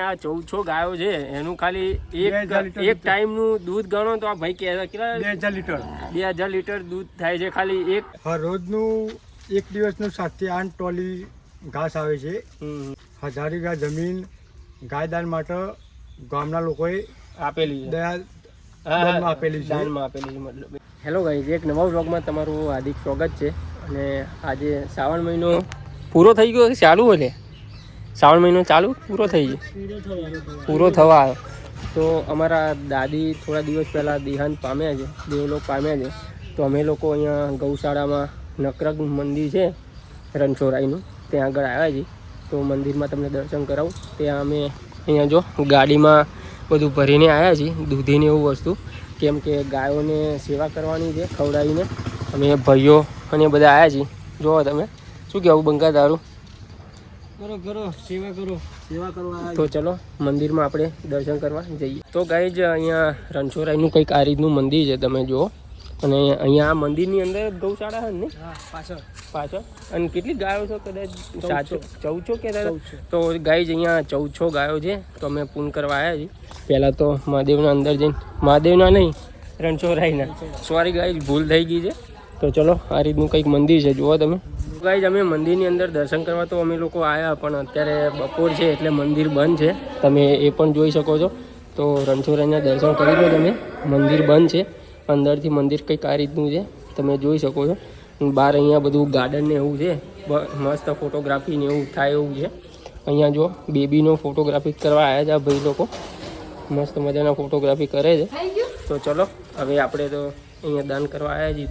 આ 1400 ગાયો છે એનું ખાલી એક ટાઈમનું દૂધ ગણો તો આ ભાઈ કે કેટલા 2000 લીટર 2000 લીટર દૂધ થાય છે ખાલી એક રોજનું એક દિવસનું 7 થી 8 ટોલી ઘાસ આવે છે. 1000 વીઘા જમીન ગાયદાન માટે ગામના લોકોએ આપેલી છે, દાનમાં આપેલી છે. મતલબ. હેલો ગાઈઝ, એક નવા વ્લોગમાં તમારું હાર્દિક સ્વાગત છે. અને આજે શ્રાવણ મહિનો પૂરો થઈ ગયો, ચાલુ એટલે શ્રાવણ મહિનો ચાલુ પૂરો થઈ ગયો, પૂરો થવા આવ્યો. તો અમારા દાદી થોડા દિવસ પહેલાં દેહાંત પામ્યા છે, દેવલોક પામ્યા છે. તો અમે લોકો અહીંયા ગૌશાળામાં નકરગ મંદિર છે રણછોડરાયનું, ત્યાં આગળ આવ્યા છીએ. તો મંદિરમાં તમને દર્શન કરાવું. ત્યાં અમે અહીંયા જો ગાડીમાં બધું ભરીને આવ્યા છીએ, દૂધીને એવું વસ્તુ, કેમ કે ગાયોને સેવા કરવાની છે ખવડાવીને. અમે ભાઈઓ અને બધા આવ્યા છીએ. જુઓ તમે, શું કહેવું બંકા તારું? કરો સેવા કરો, સેવા કરવા. તો ચલો મંદિરમાં આપણે દર્શન કરવા જઈએ. તો ગાઈઝ અહીંયા રણછોડરાયનું કંઈક આ રીતનું મંદિર છે, તમે જુઓ. અને અહીંયા આ મંદિરની અંદર ગૌશાળા છે ને પાછળ. અને કેટલી ગાયો છે? કદાચ 1400 કે તો ગાઈઝ અહીંયા 1400 ગાયો છે. તો અમે પૂન કરવા આવ્યા છીએ. પહેલાં તો મહાદેવના અંદર જઈને, મહાદેવના નહીં રણછોડરાયના, સોરી ગાઈઝ ભૂલ થઈ ગઈ છે. તો ચલો આ રીતનું કંઈક મંદિર છે, જુઓ તમે. ગાઈઝ અમે મંદિરની અંદર દર્શન કરવા તો અમે લોકો આવ્યા, પણ અત્યારે બપોર છે એટલે મંદિર બંધ છે, તમે એ પણ જોઈ શકો છો. તો રણછોડરાયના દર્શન કરી લો તમે, મંદિર બંધ છે. અંદરથી મંદિર કંઈક આ રીતનું છે, તમે જોઈ શકો છો. બહાર અહીંયા બધું ગાર્ડન ને એવું છે, મસ્ત ફોટોગ્રાફી ને એવું થાય એવું છે. અહીંયા જો બેબીનો ફોટોગ્રાફી કરવા આવ્યા છે આ ભાઈ લોકો, મસ્ત મજાના ફોટોગ્રાફી કરે છે. તો ચલો હવે આપણે તો અહીંયા દાન કરવા આવ્યા છીએ.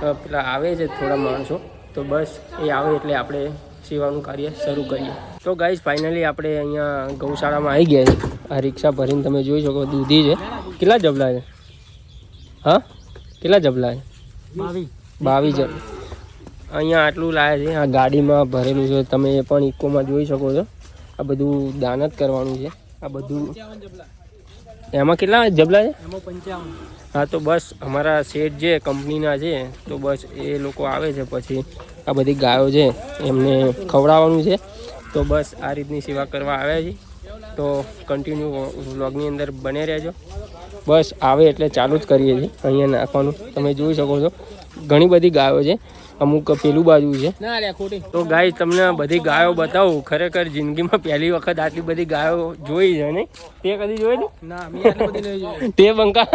તો પેલા આવે છે થોડા માણસો, તો બસ એ આવે એટલે આપણે સેવાનું કાર્ય શરૂ કરીએ. તો ગાઈઝ ફાઇનલી આપણે અહીંયા ગૌશાળામાં આવી ગયા છે. આ રિક્ષા ભરીને તમે જોઈ શકો, દૂધી છે. કેટલા જબલા છે? હા, કેટલા જબલા છે? 22 જબ. અહીંયા આટલું લાવે છે, આ ગાડીમાં ભરેલું છે. તમે એ પણ ઇકોમાં જોઈ શકો છો. આ બધું દાન જ કરવાનું છે. આ બધું એમાં કેટલા જબલા છે? એમાં 55. હા, તો બસ અમારા શેઠ જે કંપનીના છે, તો બસ એ લોકો આવે છે, પછી આ બધી ગાયો છે એમને ખવડાવવાનું છે. તો બસ આ રીતની સેવા કરવા આવ્યા છે. તો કન્ટિન્યુ વ્લોગની અંદર બને રહેજો. બસ આવે એટલે ચાલુ જ કરીએ છીએ અહીંયા નાખવાનું. તમે જોઈ શકો છો ઘણી બધી ગાયો છે, અમુક પેલું બાજુ છે. તો ગાય તમને બધી ગાયો બતાવું. ખરેખર જિંદગીમાં પહેલી વખત આટલી બધી ગાયો જોઈ છે ને? તે કદી જોઈ ના, મેં આટલી બધી નહીં જોઈ. તે બંકા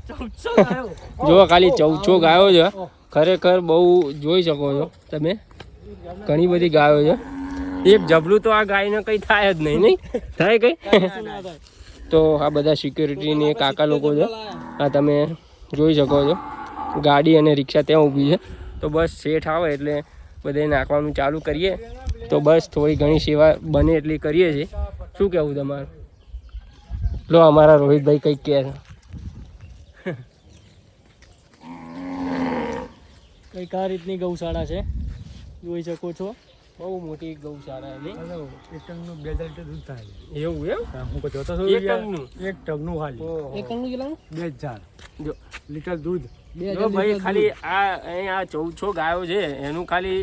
1400 ગાયો જો, ખાલી 1400 ગાયો છે. ખરેખર બહુ જોઈ શકો છો તમે, ઘણી બધી ગાયો છે. એક જબલું તો આ ગાયને કંઈ થાય જ નહીં, નહીં થાય કંઈ. તો આ બધા સિક્યોરિટીની કાકા લોકો છે, આ તમે જોઈ શકો છો. ગાડી અને રિક્ષા ત્યાં ઊભી છે. તો બસ શેઠ આવે એટલે બધે નાખવાનું ચાલુ કરીએ. તો બસ થોડી ઘણી સેવા બને એટલી કરીએ છીએ. શું કહેવું તમારું? લો અમારા રોહિતભાઈ કંઈક કહે છે. કંઈક આ રીતની ગૌશાળા છે, જોઈ શકો છો. બહુ મોટી ગૌશાળા છે. એક ટનનું 2000 લીટર દૂધ થાય. એવું એમ? હું જોતો છું એક ટનનું? એક ટનનું ખાલી. એક ટનનું કેટલાનું? 2000 જો લીટર દૂધ. જો ભાઈ ખાલી આ 1400 ગાયો છે એનું ખાલી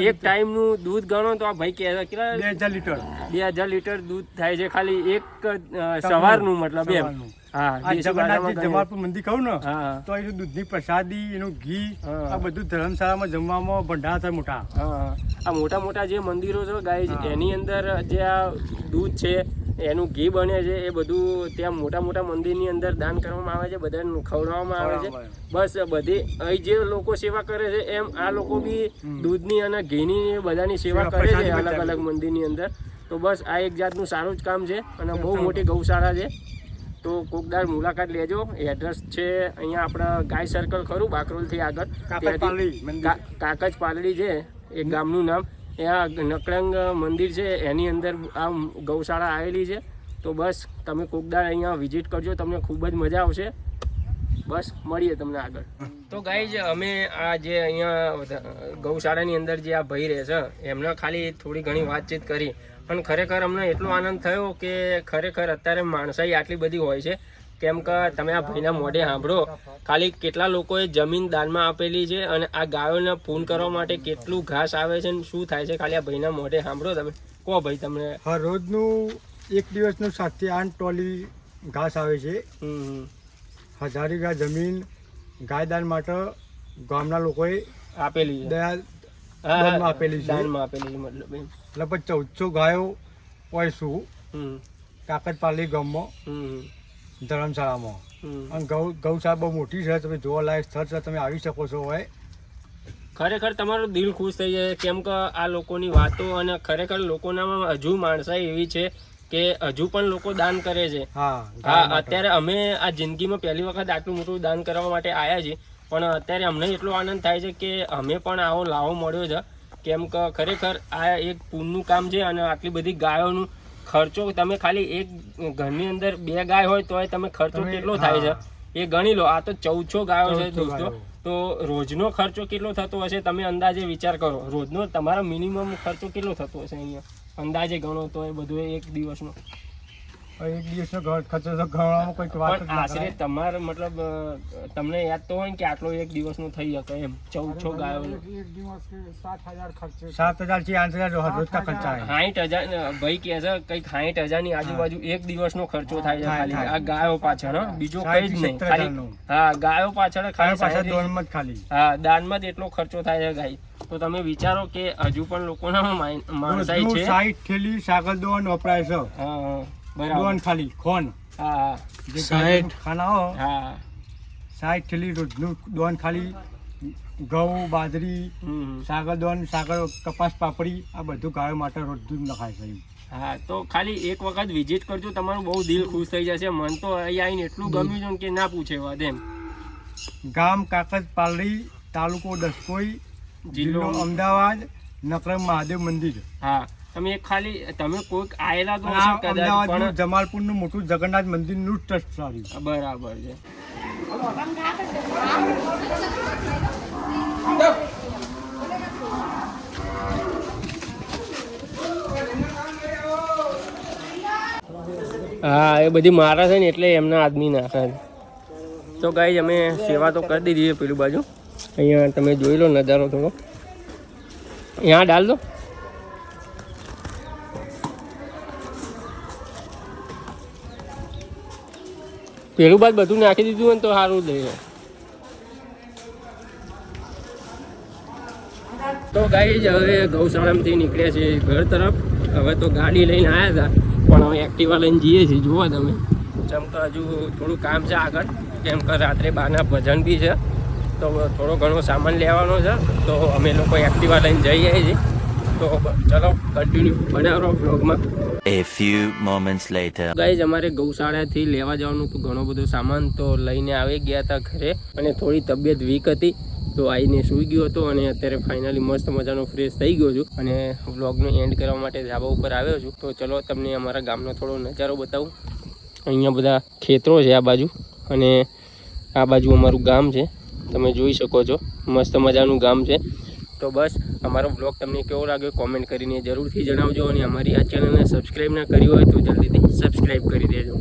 એક ટાઈમનું દૂધ ગણો તો આ ભાઈ કે કેટલા 2000 લીટર 2000 લીટર દૂધ થાય છે ખાલી એક સવારનું, મતલબ એમ. હા, જગન્નાથજી જમાલપુર મંદિર કહું ને, હા, તો એનું દૂધની પ્રસાદી, એનું ઘી, આ બધું ધર્મશાળામાં જમવામાં ભંડાર થાય મોટા. હા, આ મોટા મોટા જે મંદિરો છે ગાય, એની અંદર જે આ દૂધ છે એનું ઘી બને છે, એ બધું ત્યાં મોટા મોટા મંદિરની અંદર દાન કરવામાં આવે છે, બધાને ખવડાવવામાં આવે છે. બસ બધી અહીં જે લોકો સેવા કરે છે એમ આ લોકો બી દૂધની અને ઘીની બધાની સેવા કરે છે અલગ અલગ મંદિરની અંદર. તો બસ આ એક જાતનું સારું જ કામ છે અને બહુ મોટી ગૌશાળા છે. તો કોકદાર મુલાકાત લેજો. એડ્રેસ છે અહીંયા આપણા ગાય સર્કલ ખરું, બાકરોલથી આગળ કાકજ પાલડી છે એક ગામનું નામ. ત્યાં નકળંગ મંદિર છે એની અંદર આ ગૌશાળા આવેલી છે. તો બસ તમે કોકદાર અહીંયા વિઝિટ કરજો, તમને ખૂબ જ મજા આવશે. બસ મળીએ તમને આગળ. તો ગાઈઝ અમે આ જે અહીંયા ગૌશાળાની અંદર જે આ ભાઈ રહે છે એમને ખાલી થોડી ઘણી વાતચીત કરી, પણ ખરેખર અમને એટલો આનંદ થયો કે ખરેખર અત્યારે માણસાઈ આટલી બધી હોય છે. કેમ કે તમે આ ભાઈના મોઢે સાંભળો, ખાલી કેટલા લોકોએ જમીન દાનમાં આપેલી છે અને આ ગાયોને પૂન કરવા માટે કેટલું ઘાસ આવે છે ને શું થાય છે, ખાલી આ ભાઈના મોઢે સાંભળો તમે. કહો ભાઈ તમને. રોજનું એક દિવસનું 7 થી 8 ટોલી ઘાસ આવે છે. 1000 વીઘા જમીન ગાયદાન માટે ગામના લોકોએ આપેલી છે, દાનમાં આપેલી છે. દાનમાં આપેલી છે મતલબ એમ. લગભગ 1400 ગાયો હોય શું કાકડપાલી ગામમાં ધર્મશાળામાં. અને ગૌશાળા બહુ મોટી છે, તમે જોવાલાયક સ્થળ છે, તમે આવી શકો છો. હોય ખરેખર તમારું દિલ ખુશ થઈ જાય, કેમ કે આ લોકોની વાતો અને ખરેખર લોકોનામાં હજુ માણસાઈ એવી છે કે હજુ પણ લોકો દાન કરે છે. હા, અત્યારે અમે આ જિંદગીમાં પહેલી વખત આટલું મોટું દાન કરવા માટે આવ્યા છીએ, પણ અત્યારે અમને એટલો આનંદ થાય છે કે અમે પણ આવો લાવો મળ્યો છે. કેમ કે ખરેખર આ એક પુણ્યનું કામ છે. અને આટલી બધી ગાયોનું ખર્ચો તમે ખાલી એક ઘરની અંદર 2 ગાય હોય તો તમે ખર્ચો કેટલો થાય છે એ ગણી લો. આ તો 1400 ગાયો છે દોસ્તો, તો રોજનો ખર્ચો કેટલો થતો હશે તમે અંદાજે વિચાર કરો. રોજનો તમારો મિનિમમ ખર્ચો કેટલો થતો હશે અહીંયા અંદાજે ગણો તો એ બધું એક દિવસનો? એક દિવસનો ખર્ચો તો ગણવામાં કોઈ વાત પણ આશરે તમારે મતલબ તમને યાદ તો હોય ને કે આટલો એક દિવસનો થઈ શકે એમ 1400 ગાયો? એક દિવસ 7000 ખર્ચો, 7000 થી 8000 રોજ કા ખર્ચા. 60000 ભાઈ કહે છે કંઈક 60000 ની આજુબાજુ એક દિવસનો ખર્ચો થાય છે ખાલી આ ગાયો પાછળ. બીજો કઈ જ નહીં, ખાલી હા ગાયો પાછળ ખાલી હા દાનમાં જ એટલો ખર્ચો થાય છે ગાય. તો તમે વિચારો કે હજુ પણ લોકોના માણસાઈ છે. 60 થેલી સાગરદોન વપરાય છે. હા બરાબર. ખાલી ખોન, હા જે 60 ખાના હા 60 થેલી રોજનું દોન ખાલી ઘઉં, બાજરી, સાગરદોન, સાગર, કપાસ, પાપડી આ બધું ગાયો માટે રોજનું નખાય છે. હા, તો ખાલી એક વખત વિઝિટ કરજો, તમારું બહુ દિલ ખુશ થઈ જશે. મન તો અહીં આવીને એટલું ગમ્યું છે કે ના પૂછે વાત એમ. ગામ કાકડપાલી, તાલુકો દસકોઈ, જિલ્લો અમદાવાદ, નકરમ મહાદેવ મંદિર. હા, તમે ખાલી તમે કોઈક આયેલા તો હશે કદાચ, અમદાવાદ જમાલપુરનું મોટું જગન્નાથ મંદિરનું ટ્રસ્ટ ચાલ્યું. બરાબર છે. હા, એ બધી મારા છે ને એટલે એમના આદમી નાખે. તો ગાઈઝ અમે સેવા તો કરી દીધી છે પેલું બાજુ. અહીંયા તમે જોઈ લો નજારો થોડો, અહીંયા ડાલ દો. પેલું બાદ બધું નાખી દીધું હોય ને તો સારું દે. તો ગાઈઝ હવે ગૌશાળામાંથી નીકળ્યા છે ઘર તરફ. હવે તો ગાડી લઈને આવ્યા હતા પણ હવે એક્ટિવા લઈને જઈએ છીએ. જુઓ તમે, જેમ કે હજુ થોડું કામ છે આગળ, કેમ કે રાત્રે 12ના ભજન બી છે, તો થોડો ઘણો સામાન લેવાનો છે. તો અમે લોકો એક્ટિવા લઈને જઈએ છીએ. તો ચલો કન્ટિન્યુ બનાવો બ્લોગમાં. A few moments later. Guys અમારે ગૌશાળાથી લેવા જવાનું તો ઘણો બધો સામાન તો લઈને આવી ગયા હતા ઘરે, અને થોડી તબિયત વીક હતી તો આવીને સૂઈ ગયો હતો. અને અત્યારે ફાઇનલી મસ્ત મજાનો ફ્રેશ થઈ ગયો છું અને વ્લોગનો એન્ડ કરવા માટે ધાબા ઉપર આવ્યો છું. તો ચલો તમને અમારા ગામનો થોડો નજારો બતાવું. અહીંયા બધા ખેતરો છે આ બાજુ, અને આ બાજુ અમારું ગામ છે, તમે જોઈ શકો છો. મસ્ત મજાનું ગામ છે. તો બસ અમારો બ્લોગ તમને કેવો લાગ્યો કોમેન્ટ કરીને જરૂરથી જણાવજો. અને અમારી આ ચેનલને સબસ્ક્રાઈબ ના કરી હોય તો જલ્દીથી સબસ્ક્રાઈબ કરી દેજો.